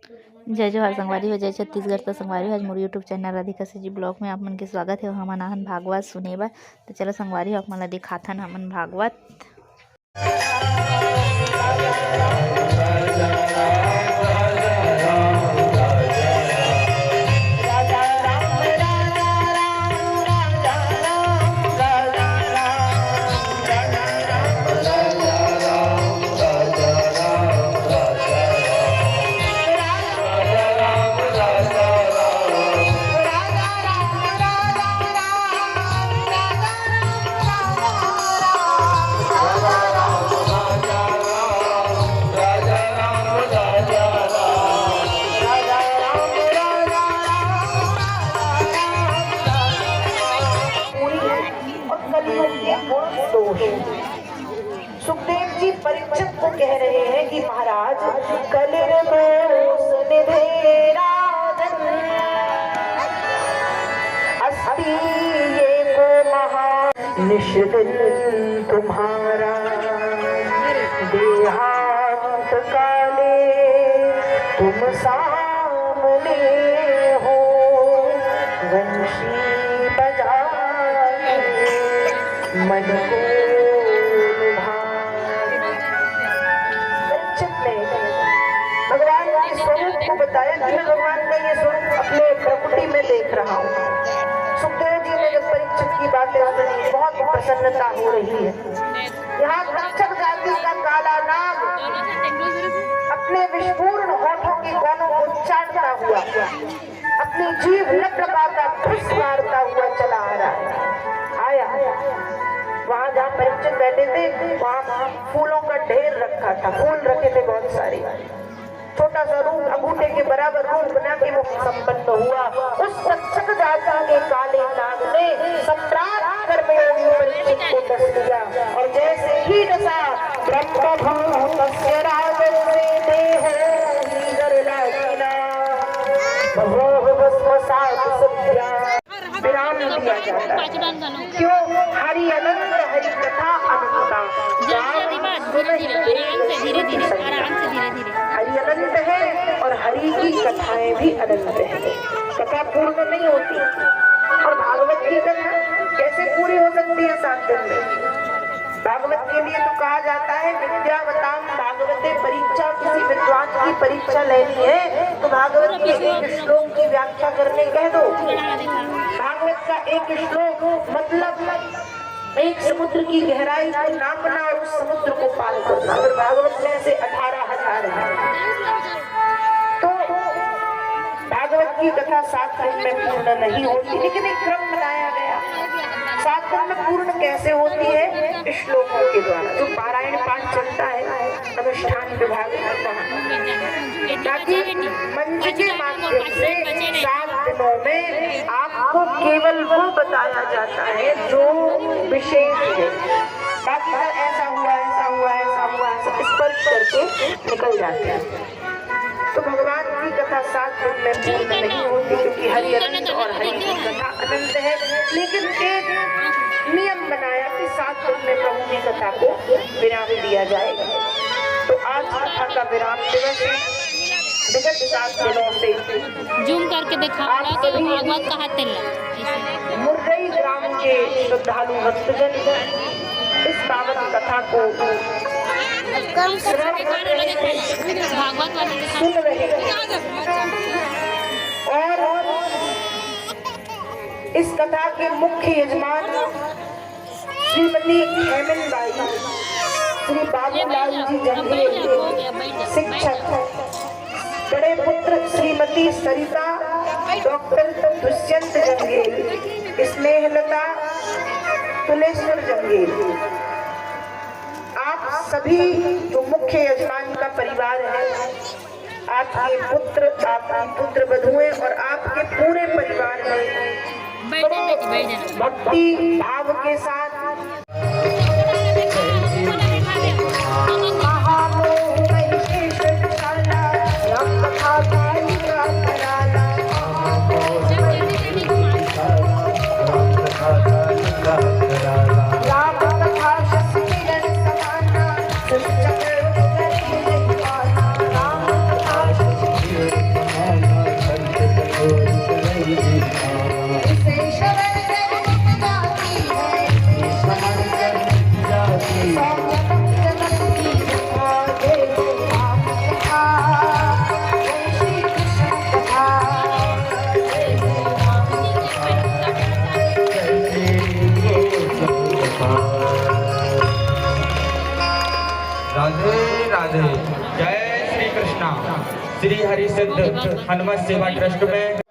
जय जोहार संगवारी हो, जय छत्तीसगढ़। तो संगवारी हो आज मोर YouTube channel Radhika ji blog में आप मन के स्वागत है। हमन आहन भागवत सुने बर। तो चलो संगवारी हो आप मन ला दिखाथन हमन भागवत। सुखदेव जी परीक्षित को कह रहे हैं कि महाराज कलिर दोष निधेरा अस्ति ये को महा निष्दिन तुम्हारा देहांत काले तुम सामने हो वंशी बजाए मन को भगवान के स्वरूप को बताया कि मैं भगवान का ये स्वरूप अपने प्रकृति में देख रहा हूँ। सुखदेव जी ने जब परीक्षित की बातें सुनी बहुत प्रसन्नता हो रही है। यहाँ तक्षक जाति का काला नाग अपने विस्फूर्ण होठों के कोनों को चाटता हुआ अपनी जीभ लपलपाता फुस मारता हुआ चला आ रहा है। आया वहाँ जहाँ परीक्षित बैठे थे वहाँ फूलों का ढेर रखा था, फूल रखे थे बहुत सारे। छोटा सा रूप अंगूठे के बराबर रूप बना के वो संपन्न हुआ। उस तक्षक जाति के काले नाग ने सम्राट कर्मयोगी परीक्षित को डस दिया और जैसे ही डसा ब्रह्मभूतस्य राजसे देहो नीदरलागिना भवो भस्मसात सत्या विराम दिया जाता है। क्यों? हरि अनंत हरि कथा अनंता। हरि अनंत है और हरि की कथाएं भी अनंत है। कथा पूर्ण नहीं होती और भागवत की कथा कैसे पूरी हो सकती है 7 दिन में? भागवत के लिए तो कहा जाता है विद्यावताम भागवते परीक्षा। किसी विद्वान की परीक्षा लेनी है तो भागवत के एक श्लोक की व्याख्या करने कह दो। भागवत का एक श्लोक मतलब एक समुद्र की गहराई को नापना और उस समुद्र को पार करना। अगर भागवत में से 18,000 है तो भागवत की कथा 7 दिन में पूर्ण नहीं होती, लेकिन एक क्रम बनाया गया। 7 दिन में पूर्ण कैसे होती है? श्लोकों के द्वारा। जो पारायण पाठ चलता है अनुष्ठान विभाग ताकि मंच के माध्यम से 7 दिनों में आपको केवल वो बताया जाता है जो विशेष है। बाकी ऐसा हुआ ऐसा हुआ ऐसा हुआ ऐसा स्पर्श करके निकल जाते हैं। तो भगवान की कथा 7 दिन में पूर्ण नहीं होती क्योंकि हरि अनंत और हरि की कथा अनंत है। लेकिन एक नियम बनाया कि 7 दिन में प्रभु की कथा को विराम दिया जाएगा। तो आज कथा का विराम दिवस है। विगत 7 दिनों से जूम करके दिखाओ कि भागवत कहाँ तक मुर्रई ग्राम के श्रद्धालु भक्तजन इस पावन कथा को सुन रहे और इस कथा के मुख्य यजमान श्रीमती हेमन बाई, श्री बाबूलाल जी जंगेल शिक्षक, बड़े पुत्र श्रीमती सरिता, डॉक्टर दुष्यंत जंगेल, स्नेहलता, तुलेश्वर जंगेल। आप सभी जो मुख्य यजमान का परिवार है, आपके पुत्र, आपकी पुत्र वधुएं और आपके पूरे परिवार में भक्ति भाव के साथ राधे राधे। जय श्री कृष्णा। श्री हरि सिद्ध हनुमत सेवा ट्रस्ट में